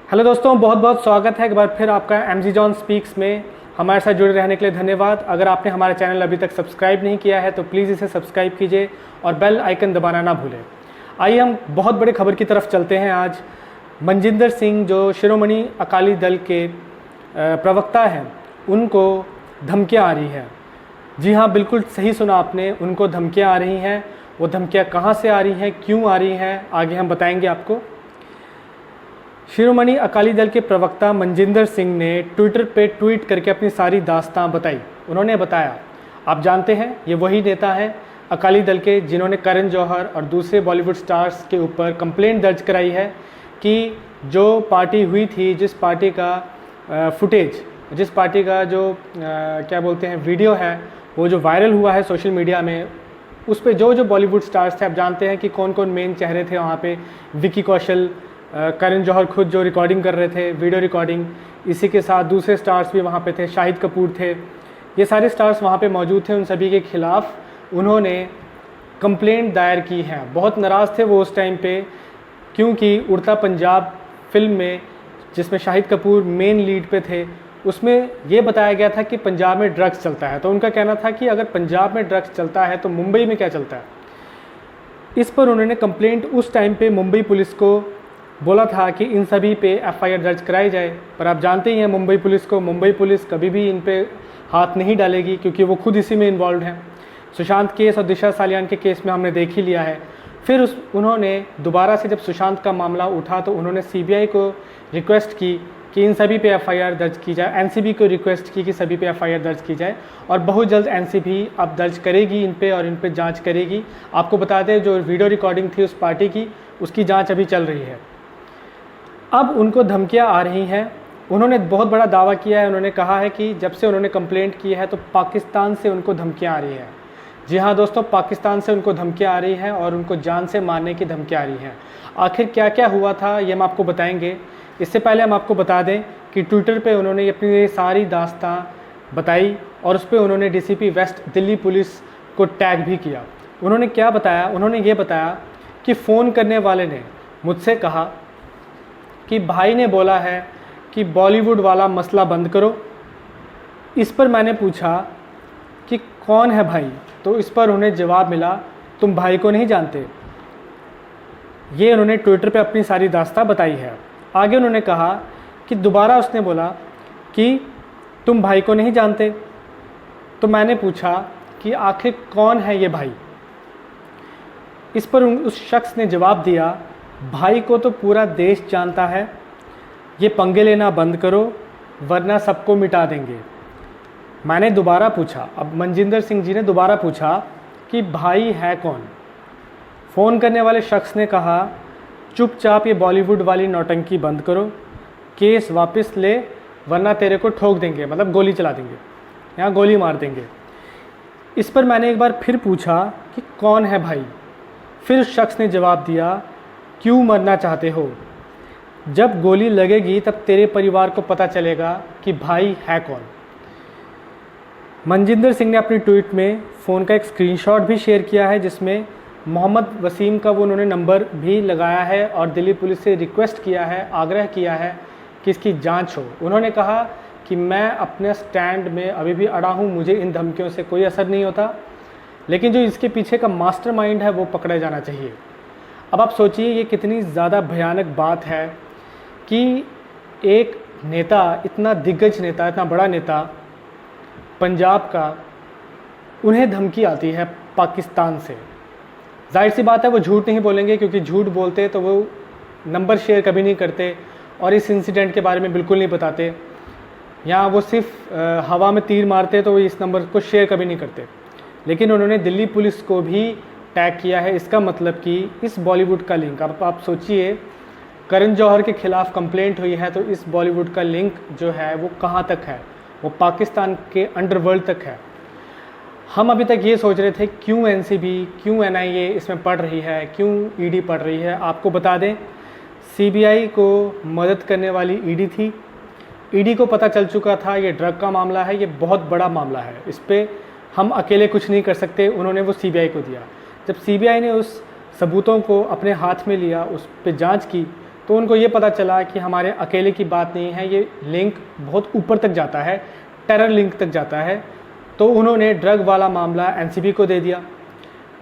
Hello दोस्तों, बहुत बहुत स्वागत है एक बार फिर आपका एमजी जॉन स्पीक्स में। हमारे साथ जुड़े रहने के लिए धन्यवाद। अगर आपने हमारा चैनल अभी तक सब्सक्राइब नहीं किया है तो प्लीज़ इसे सब्सक्राइब कीजिए और बेल आइकन दबाना ना भूलें। आइए हम बहुत बड़ी खबर की तरफ चलते हैं। आज मनजिंदर सिंह जो शिरोमणि अकाली दल के प्रवक्ता हैं, उनको धमकियाँ आ रही हैं। जी हाँ, बिल्कुल सही सुना आपने, उनको धमकियाँ आ रही हैं। वो धमकियाँ कहाँ से आ रही हैं, क्यों आ रही हैं, आगे हम बताएंगे आपको। शिरोमणि अकाली दल के प्रवक्ता मनजिंदर सिंह ने ट्विटर पे ट्वीट करके अपनी सारी दास्तां बताई। उन्होंने बताया, आप जानते हैं ये वही नेता हैं अकाली दल के जिन्होंने करण जौहर और दूसरे बॉलीवुड स्टार्स के ऊपर कंप्लेंट दर्ज कराई है कि जो पार्टी हुई थी, जिस पार्टी का फुटेज, जिस पार्टी का जो क्या बोलते हैं वीडियो है, वो जो वायरल हुआ है सोशल मीडिया में, उस पर जो बॉलीवुड स्टार्स थे, आप जानते हैं कि कौन कौन मेन चेहरे थे वहाँ पे। विकी कौशल, करण जौहर खुद जो रिकॉर्डिंग कर रहे थे, वीडियो रिकॉर्डिंग, इसी के साथ दूसरे स्टार्स भी वहाँ पे थे, शाहिद कपूर थे, ये सारे स्टार्स वहाँ पे मौजूद थे। उन सभी के ख़िलाफ़ उन्होंने कंप्लेंट दायर की है। बहुत नाराज़ थे वो उस टाइम पे, क्योंकि उड़ता पंजाब फिल्म में, जिसमें शाहिद कपूर मेन लीड पे थे, उसमें ये बताया गया था कि पंजाब में ड्रग्स चलता है। तो उनका कहना था कि अगर पंजाब में ड्रग्स चलता है तो मुंबई में क्या चलता है। इस पर उन्होंने कंप्लेंट उस टाइम पे मुंबई पुलिस को बोला था कि इन सभी पे एफआईआर दर्ज कराई जाए। पर आप जानते ही हैं मुंबई पुलिस को, मुंबई पुलिस कभी भी इन पे हाथ नहीं डालेगी, क्योंकि वो खुद इसी में इन्वॉल्व हैं। सुशांत केस और दिशा सालियान के केस में हमने देख ही लिया है। फिर उन्होंने दोबारा से जब सुशांत का मामला उठा तो उन्होंने सीबीआई को रिक्वेस्ट की कि इन सभी पे एफआईआर दर्ज की जाए। एनसीबी को रिक्वेस्ट की कि सभी पे एफआईआर दर्ज की जाए, और बहुत जल्द एनसीबी अब दर्ज करेगी इन पे और इन पे जांच करेगी। आपको बता दें, जो वीडियो रिकॉर्डिंग थी उस पार्टी की, उसकी जांच अभी चल रही है। अब उनको धमकियां आ रही हैं। उन्होंने बहुत बड़ा दावा किया है। उन्होंने कहा है कि जब से उन्होंने कंप्लेंट की है तो पाकिस्तान से उनको धमकियां आ रही हैं। जी हाँ दोस्तों, पाकिस्तान से उनको धमकियां आ रही हैं और उनको जान से मारने की धमकियां आ रही हैं। आखिर क्या क्या हुआ था ये हम आपको बताएंगे। इससे पहले हम आपको बता दें कि ट्विटर पे उन्होंने अपनी सारी दास्तां बताई और उस पर उन्होंने डीसीपी वेस्ट दिल्ली पुलिस को टैग भी किया। उन्होंने क्या बताया, उन्होंने ये बताया कि फ़ोन करने वाले ने मुझसे कहा कि भाई ने बोला है कि बॉलीवुड वाला मसला बंद करो। इस पर मैंने पूछा कि कौन है भाई, तो इस पर उन्हें जवाब मिला, तुम भाई को नहीं जानते। ये उन्होंने ट्विटर पे अपनी सारी दास्तां बताई है। आगे उन्होंने कहा कि दोबारा उसने बोला कि तुम भाई को नहीं जानते। तो मैंने पूछा कि आखिर कौन है ये भाई। इस पर उस शख्स ने जवाब दिया, भाई को तो पूरा देश जानता है, ये पंगे लेना बंद करो वरना सबको मिटा देंगे। मैंने दोबारा पूछा, अब मनजिंदर सिंह जी ने दोबारा पूछा कि भाई है कौन। फ़ोन करने वाले शख्स ने कहा, चुपचाप ये बॉलीवुड वाली नौटंकी बंद करो, केस वापस ले वरना तेरे को ठोक देंगे, मतलब गोली चला देंगे, यहाँ गोली मार देंगे। इस पर मैंने एक बार फिर पूछा कि कौन है भाई। फिर उस शख्स ने जवाब दिया, क्यों मरना चाहते हो, जब गोली लगेगी तब तेरे परिवार को पता चलेगा कि भाई है कौन। मनजिंदर सिंह ने अपनी ट्वीट में फ़ोन का एक स्क्रीनशॉट भी शेयर किया है, जिसमें मोहम्मद वसीम का वो उन्होंने नंबर भी लगाया है और दिल्ली पुलिस से रिक्वेस्ट किया है, आग्रह किया है कि इसकी जांच हो। उन्होंने कहा कि मैं अपने स्टैंड में अभी भी अड़ा हूँ, मुझे इन धमकियों से कोई असर नहीं होता, लेकिन जो इसके पीछे का मास्टरमाइंड है वो पकड़ा जाना चाहिए। अब आप सोचिए ये कितनी ज़्यादा भयानक बात है कि एक नेता, इतना दिग्गज नेता, इतना बड़ा नेता पंजाब का, उन्हें धमकी आती है पाकिस्तान से। जाहिर सी बात है वो झूठ नहीं बोलेंगे, क्योंकि झूठ बोलते तो वो नंबर शेयर कभी नहीं करते और इस इंसिडेंट के बारे में बिल्कुल नहीं बताते। यहाँ वो सिर्फ हवा में तीर मारते तो वो इस नंबर को शेयर कभी नहीं करते। लेकिन उन्होंने दिल्ली पुलिस को भी टैग किया है। इसका मतलब कि इस बॉलीवुड का लिंक, अब आप सोचिए, करण जौहर के ख़िलाफ़ कंप्लेंट हुई है तो इस बॉलीवुड का लिंक जो है वो कहाँ तक है, वो पाकिस्तान के अंडरवर्ल्ड तक है। हम अभी तक ये सोच रहे थे क्यों एनसीबी, क्यों एनआईए इसमें पढ़ रही है, क्यों ईडी पढ़ रही है। आपको बता दें, सीबीआई को मदद करने वाली ईडी थी। ईडी को पता चल चुका था ये ड्रग का मामला है, ये बहुत बड़ा मामला है, इस पर हम अकेले कुछ नहीं कर सकते। उन्होंने वो सीबीआई को दिया। जब सीबीआई ने उस सबूतों को अपने हाथ में लिया, उस पर जांच की, तो उनको ये पता चला कि हमारे अकेले की बात नहीं है, ये लिंक बहुत ऊपर तक जाता है, टेरर लिंक तक जाता है। तो उन्होंने ड्रग वाला मामला एनसीबी को दे दिया।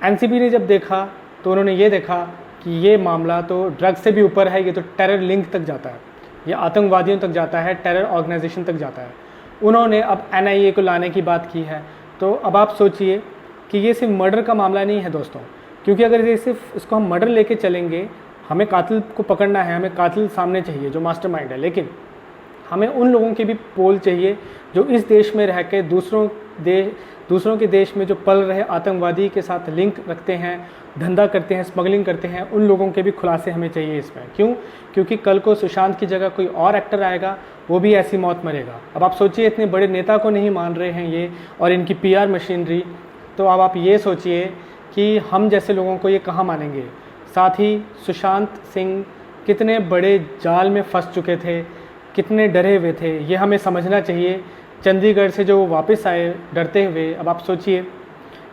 एनसीबी ने जब देखा तो उन्होंने ये देखा कि ये मामला तो ड्रग से भी ऊपर है, ये तो टेरर लिंक तक जाता है, ये आतंकवादियों तक जाता है, टेरर ऑर्गेनाइजेशन तक जाता है। उन्होंने अब एनआईए को लाने की बात की है। तो अब आप सोचिए कि ये सिर्फ मर्डर का मामला नहीं है दोस्तों, क्योंकि अगर ये सिर्फ इसको हम मर्डर लेके चलेंगे, हमें कातिल को पकड़ना है, हमें कातिल सामने चाहिए जो मास्टरमाइंड है, लेकिन हमें उन लोगों की भी पोल चाहिए जो इस देश में रह के दूसरों के देश में जो पल रहे आतंकवादी के साथ लिंक रखते हैं, धंधा करते हैं, स्मगलिंग करते हैं, उन लोगों के भी खुलासे हमें चाहिए इसमें। क्यों? क्योंकि कल को सुशांत की जगह कोई और एक्टर आएगा, वो भी ऐसी मौत मरेगा। अब आप सोचिए, इतने बड़े नेता को नहीं मान रहे हैं ये और इनकी पीआर मशीनरी, तो अब आप ये सोचिए कि हम जैसे लोगों को ये कहाँ मानेंगे। साथ ही सुशांत सिंह कितने बड़े जाल में फंस चुके थे, कितने डरे हुए थे, ये हमें समझना चाहिए। चंडीगढ़ से जो वापस आए डरते हुए, अब आप सोचिए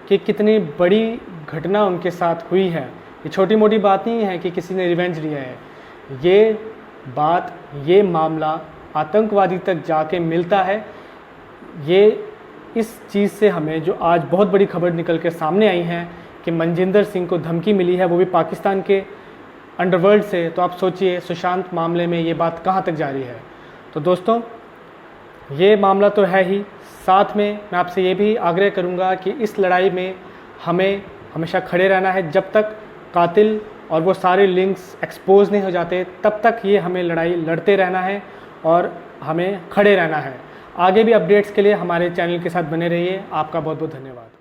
कि कितनी बड़ी घटना उनके साथ हुई है। ये छोटी मोटी बात नहीं है कि किसी ने रिवेंज लिया है, ये मामला आतंकवादी तक जाके मिलता है। ये इस चीज़ से हमें जो आज बहुत बड़ी खबर निकल के सामने आई है कि मनजिंदर सिंह को धमकी मिली है, वो भी पाकिस्तान के अंडरवर्ल्ड से, तो आप सोचिए सुशांत मामले में ये बात कहाँ तक जारी है। तो दोस्तों, ये मामला तो है ही, साथ में मैं आपसे ये भी आग्रह करूँगा कि इस लड़ाई में हमें हमेशा खड़े रहना है। जब तक कातिल और वो सारे लिंक्स एक्सपोज नहीं हो जाते, तब तक ये हमें लड़ाई लड़ते रहना है और हमें खड़े रहना है। आगे भी अपडेट्स के लिए हमारे चैनल के साथ बने रहिए। आपका बहुत बहुत धन्यवाद।